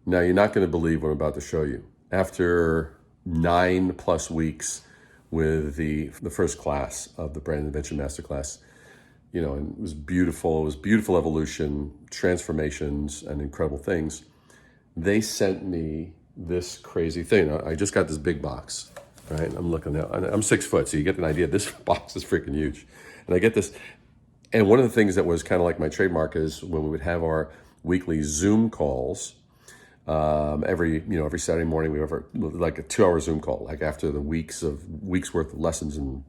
Now, you're not going to believe what I'm about to show you. After 9+ weeks with the first class of the Brand Invention Masterclass, you know, and it was beautiful. It was beautiful evolution, transformations, and incredible things. They sent me this crazy thing. I just got this big box, right? I'm looking now. I'm 6 foot, so you get an idea. This box is freaking huge. And I get this. And one of the things that was kind of like my trademark is when we would have our weekly Zoom calls, every Saturday morning, we have like a 2-hour Zoom call, like after the week's worth of lessons and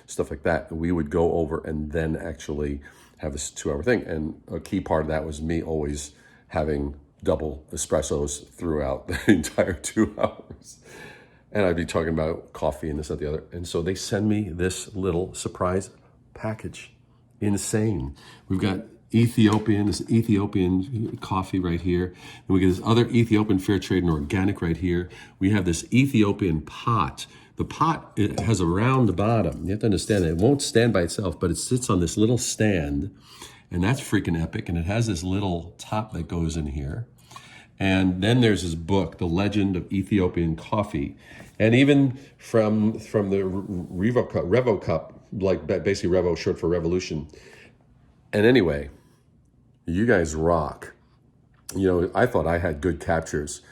stuff like that. We would go over and then actually have this 2-hour thing. And a key part of that was me always having double espressos throughout the entire 2 hours. And I'd be talking about coffee and this and the other. And so they send me this little surprise package. Insane. We've got this Ethiopian coffee right here. And we get this other Ethiopian fair trade and organic right here. We have this Ethiopian pot. The pot, it has a round bottom. You have to understand it won't stand by itself, but it sits on this little stand. And that's freaking epic. And it has this little top that goes in here. And then there's this book, The Legend of Ethiopian Coffee. And even from the Revo Cup, like basically Revo, short for revolution. And anyway, you guys rock. You know, I thought I had good captures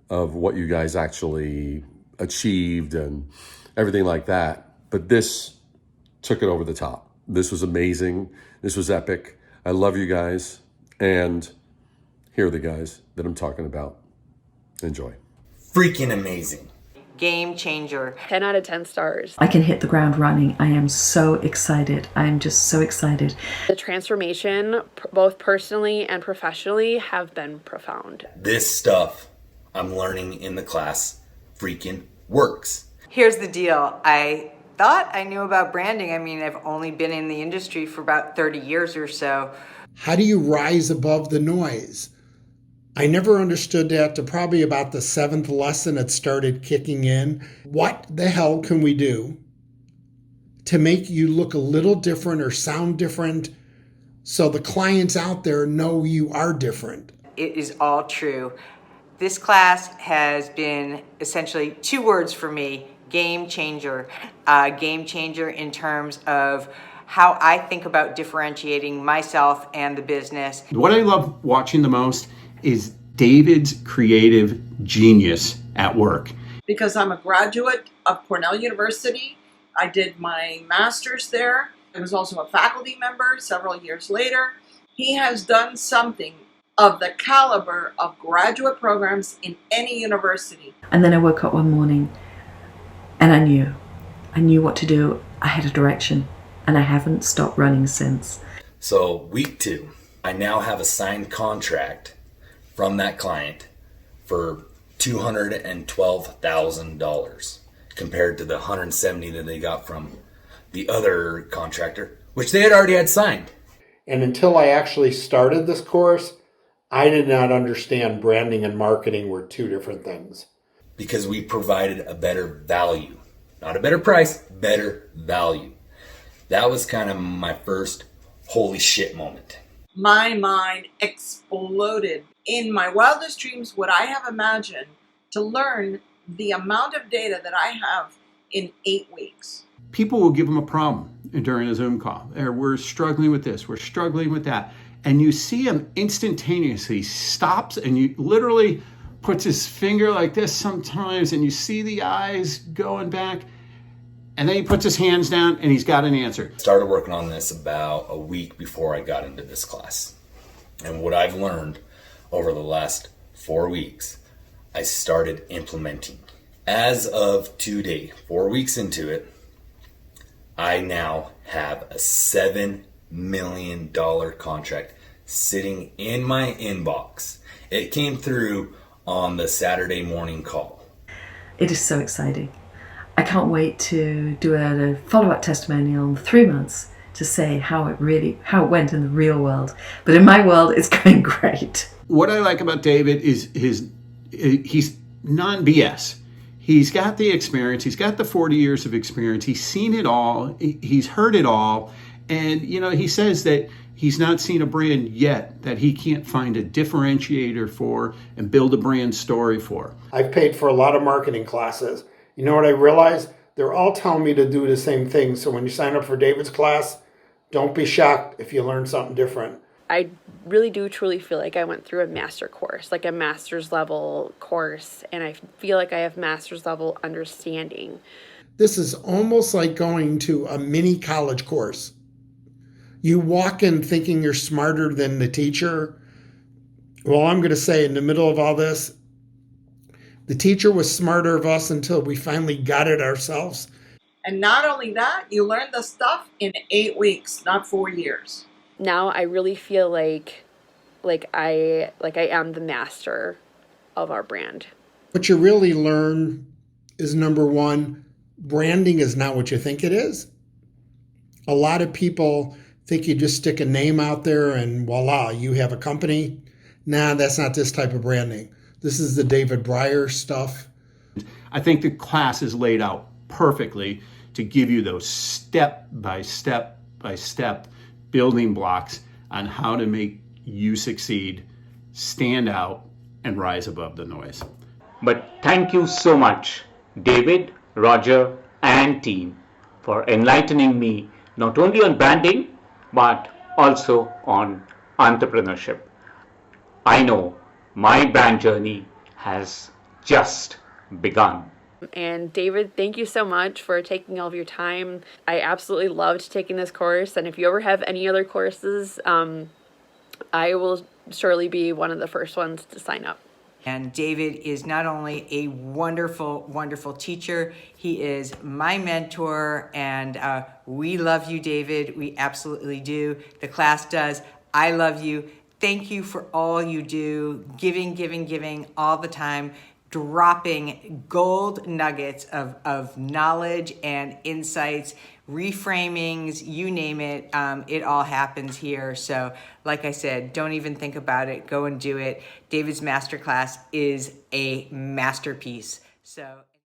of what you guys actually achieved and everything like that. But this took it over the top. This was amazing. This was epic. I love you guys. And here are the guys that I'm talking about. Enjoy. Freaking amazing. Game changer. 10 out of 10 stars. I can hit the ground running. I am so excited. I am just so excited. The transformation, both personally and professionally, have been profound. This stuff I'm learning in the class freaking works. Here's the deal. I thought I knew about branding. I mean, I've only been in the industry for about 30 years or so. How do you rise above the noise? I never understood that to probably about the 7th lesson it started kicking in. What the hell can we do to make you look a little different or sound different so the clients out there know you are different? It is all true. This class has been essentially 2 words for me: game changer. Game changer in terms of how I think about differentiating myself and the business. What I love watching the most is David's creative genius at work. Because I'm a graduate of Cornell University. I did my master's there. I was also a faculty member several years later. He has done something of the caliber of graduate programs in any university. And then I woke up one morning and I knew what to do. I had a direction and I haven't stopped running since. So week 2, I now have a signed contract from that client for $212,000 compared to the $170,000 that they got from the other contractor, which they had already had signed. And until I actually started this course, I did not understand branding and marketing were 2 different things. Because we provided a better value. Not a better price, better value. That was kind of my first holy shit moment. My mind exploded. In my wildest dreams, would I have imagined to learn the amount of data that I have in 8 weeks? People will give them a problem during a Zoom call. We're struggling with this, we're struggling with that. And you see him instantaneously stops and you literally puts his finger like this sometimes and you see the eyes going back. And then he puts his hands down and he's got an answer. Started working on this about a week before I got into this class. And what I've learned over the last 4 weeks, I started implementing. As of today, 4 weeks into it, I now have a $7 million contract sitting in my inbox. It came through on the Saturday morning call. It is so exciting. I can't wait to do a follow-up testimonial in 3 months to say how it went in the real world. But in my world, it's going great. What I like about David is he's non-BS. He's got the experience. He's got the 40 years of experience. He's seen it all. He's heard it all. And, you know, he says that He's not seen a brand yet that he can't find a differentiator for and build a brand story for. I've paid for a lot of marketing classes. You know what I realized? They're all telling me to do the same thing. So when you sign up for David's class, don't be shocked if you learn something different. I really do truly feel like I went through a master course, like a master's level course, and I feel like I have master's level understanding. This is almost like going to a mini college course. You walk in thinking you're smarter than the teacher. Well, I'm going to say in the middle of all this, the teacher was smarter of us until we finally got it ourselves. And not only that, you learn the stuff in 8 weeks, not 4 years. Now I really feel like I am the master of our brand. What you really learn is, number one, branding is not what you think it is. A lot of people think you just stick a name out there and voila, you have a company. Nah, that's not this type of branding. This is the David Brier stuff. I think the class is laid out perfectly to give you those step by step building blocks on how to make you succeed, stand out, and rise above the noise. But thank you so much, David, Roger, and team, for enlightening me not only on branding, but also on entrepreneurship. I know my brand journey has just begun. And David, thank you so much for taking all of your time. I absolutely loved taking this course. And if you ever have any other courses, I will surely be one of the first ones to sign up. And David is not only a wonderful, wonderful teacher, he is my mentor, and we love you, David. We absolutely do. The class does. I love you. Thank you for all you do, giving all the time, dropping gold nuggets of knowledge and insights, reframings, you name it. It all happens here. So like I said, don't even think about it. Go and do it. David's Masterclass is a masterpiece. So